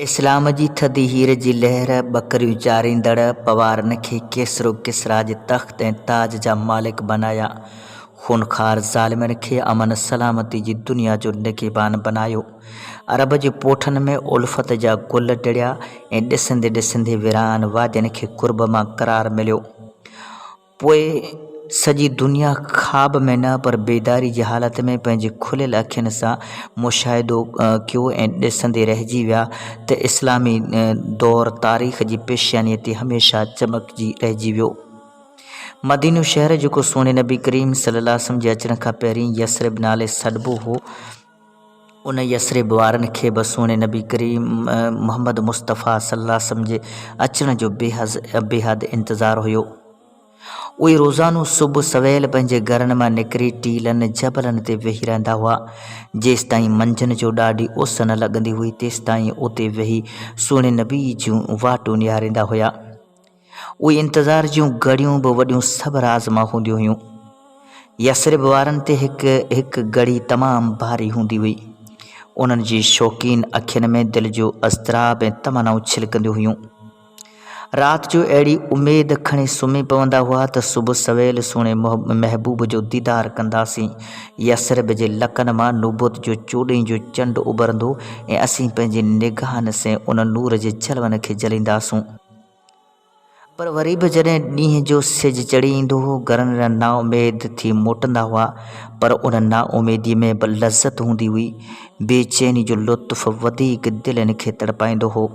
इस्लाम जी थधी हीर जी लहर बकरियूं चारींदड़ पवारनि खे केसरो किसरा जे तख़्त ऐं ताज जा मालिक बनाया। खूनखार ज़ालिमनि खे अमन सलामती जी दुनिया जो निगहबान बनायो। अरब जे पोठनि में उल्फत जा गुल टिड़िया ऐं ॾिसंदे ॾिसंदे वीरान वादियुनि खे कुर्ब मां करार मिलियो। पोइ सॼी दुनिया ख़्वाब में न पर बेदारी जी हालत में पंहिंजे खुलियल अखियुनि सां मुशाहिदो कयो ऐं ॾिसंदे रहिजी विया त इस्लामी दौर तारीख़ जी पेशानीअ ते हमेशह चमकजी रहिजी वियो। मदीनो शहर जेको सोने नबी करीम सल्लल्लाहु अलैहि वसल्लम जे अचण खां पहिरीं यसरिब नाले सॾिबो हो, उन यसरिब वारनि खे बि सोने नबी करीम मोहम्मद मुस्तफ़ा सल्लल्लाहु अलैहि वसल्लम जे अचण जो बेहद इंतज़ारु हुयो। उहे रोज़ानो सुबुह सवेल पंहिंजे घरनि मां निकिरी टीलनि जबलनि ते वेही रहंदा हुआ। जेसि ताईं मंझंदि जो ॾाढी उस न लॻंदी हुई तेसि ताईं उते वेही सुहिणे नबी जूं वाटूं निहारींदा हुआ। उहे इंतज़ार जूं घड़ियूं बि वॾियूं सब्र आज़मा हूंदियूं हुयूं। यसरिब वारनि ते हिकु घड़ी तमामु भारी हूंदी हुई। उन्हनि जी शौक़ीन अखियुनि में दिलि जो अज़्तराब ऐं तमनाऊं छिलकंदियूं हुयूं। राति जो अहिड़ी उमेद खणी सुम्ही पवंदा हुआ त सुबुह सवेल सुहिणे महबूब जो दीदार कंदासीं। यसरिब जे लकनि मां नुबूवत जो चोॾहीं जो चंड उभरंदो ऐं असीं पंहिंजे निगाहनि से उन नूर जे जलवनि खे जलींदासूं। पर वरी बि जॾहिं ॾींहं जो सिज चढ़ी ईंदो हो, घरनि नाउमेद थी मोटंदा हुआ, पर उन नाउमेदीअ में बि लज़त हूंदी हुई। बेचैनी जो लुत्फ़ वधीक दिलनि खे तड़पाईंदो हो।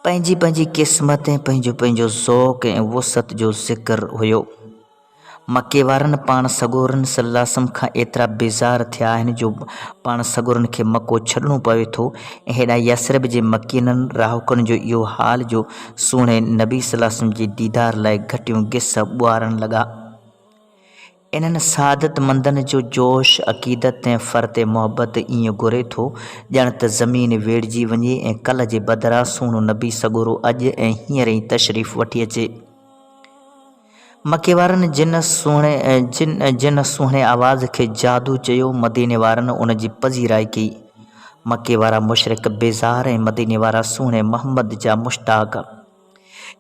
पंहिंजी पंहिंजी क़िस्मत ऐं पंहिंजो पंहिंजो ज़ौक़ ऐं वुसत जो ज़िक्र हुयो। मके वारनि पाण सॻोरनि सल्लल्लाहु अलैहि वसल्लम खां एतिरा बेज़ार थिया आहिनि जो पाण सॻोरनि खे मको छॾिणो पवे थो ऐं हेॾा यसरिब जे मकीननि राहुकनि जो इहो हाल जो सुहिणे नबी सल्लल्लाहु अलैहि वसल्लम जे दीदार लाइ घटियूं गिस ॿुआरण लॻा। इन्हनि सादतमंदनि जो जोश अक़ीदत ऐं फ़र्त मोहब्बत ईअं घुरे थो ॼण त ज़मीन वेड़िजी वञे ऐं कल्ह जे बदिरां सुहिणो नबी सॻोरो अॼु ऐं हींअर ई तशरीफ़ वठी अचे। मके वारनि जिन सुहिणे आवाज़ खे जादू चयो, मदीने वारनि उन जी पज़ीराई कई। मके वारा मुशरिक बेज़ार ऐं मदीने वारा सुहिणे मोहम्मद जा मुश्ताक़।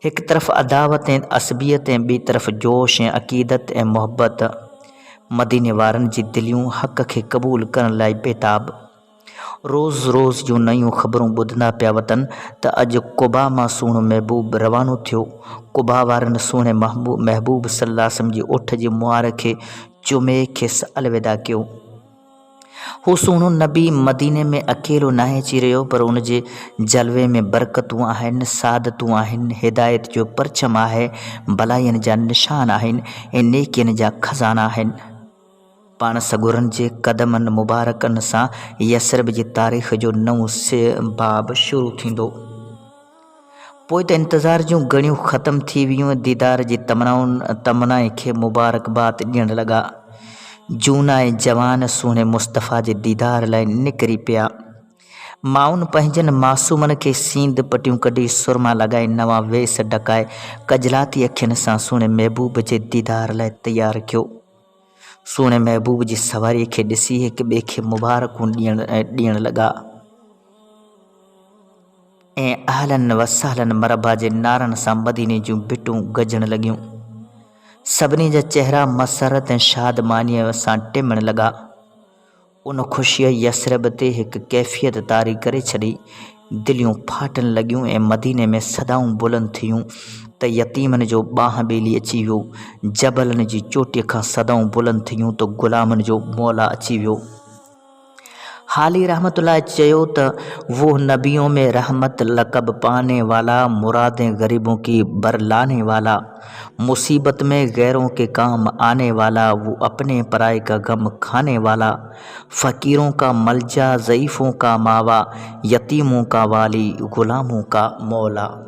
हिकु तरफ़ अदावत ऐं असबियत ऐं ॿी तरफ़ जोश ऐं अक़ीदत ऐं मोहब्बत। मदीने वारनि जी दिलियूं हक़ खे क़बूल करण लाइ बेताब। रोज़ रोज़ जूं नयूं ख़बरूं ॿुधंदा पिया वतन त अॼु कुबा मां सुहिणो महबूब रवानो थियो। कुबा वारनि सुहिणे महबूब सल्लल्लाहु अलैहि वसल्लम जी उठ जी मुहार खे चुमे खेसि अलविदा कयो। हू सुहिणो नबी मदीने में अकेलो नाहे अची रहियो, पर उन जे जलवे में बरकतूं आहिनि, सादतूं आहिनि, हिदायत जो परचम आहे, भलाईअनि जा निशान आहिनि ऐं नेकियुनि जा खज़ाना आहिनि। पाण सॻोरनि जे क़दमनि मुबारकनि सां यसरिब जी तारीख़ जो नओं बाब शुरू थींदो। पोइ त इंतज़ार जूं घड़ियूं ख़तमु थी वियूं। दीदार जी तमनाए खे मुबारकबाद ॾियण लॻा। जूना ऐं जवान सुहिणे मुस्तफ़ा जे दीदार लाइ निकिरी पिया। माउनि पंहिंजनि मासूमनि खे सींद पटियूं कढी, सुरमा लॻाए, नवां वेस ढकाए, कजलाती अखियुनि सां सुहिणे महबूब जे दीदार लाइ तयारु कयो। सुहिणे महबूब जी सवारीअ खे ॾिसी हिक ॿिए खे मुबारकूं ॾियण लॻा ऐं अहलन व सहलन मरबा जे नारनि सां मदीने जूं भिटूं गजण लॻियूं। सभिनी जा चेहरा मसरत ऐं शादमानीअ सां टिमण लॻा। उन ख़ुशीअ यसरिब ते हिकु कैफ़ियत तारी करे छॾी। दिलियूं फाटण लॻियूं ऐं मदीने में सदाऊं बुलंद थियूं त यतीमनि जो ॿांह ॿेली अची वियो। जबलनि जी चोटीअ खां सदाऊं बुलंद थियूं त ग़ुलामनि जो मौला अची वियो। हाली रहमतुल्लाह चयो त वो नबियों में रहमत लक़ब पाने वाला, मुरादें गरीबों की बरलाने वाला, मुसीबत में गैरों के काम आने वाला, वो अपने पराए का गम खाने वाला, फ़कीरों का मलजा, ज़ईफ़ों का मावा, यतीमों का वाली, ग़ुलामों का मौला।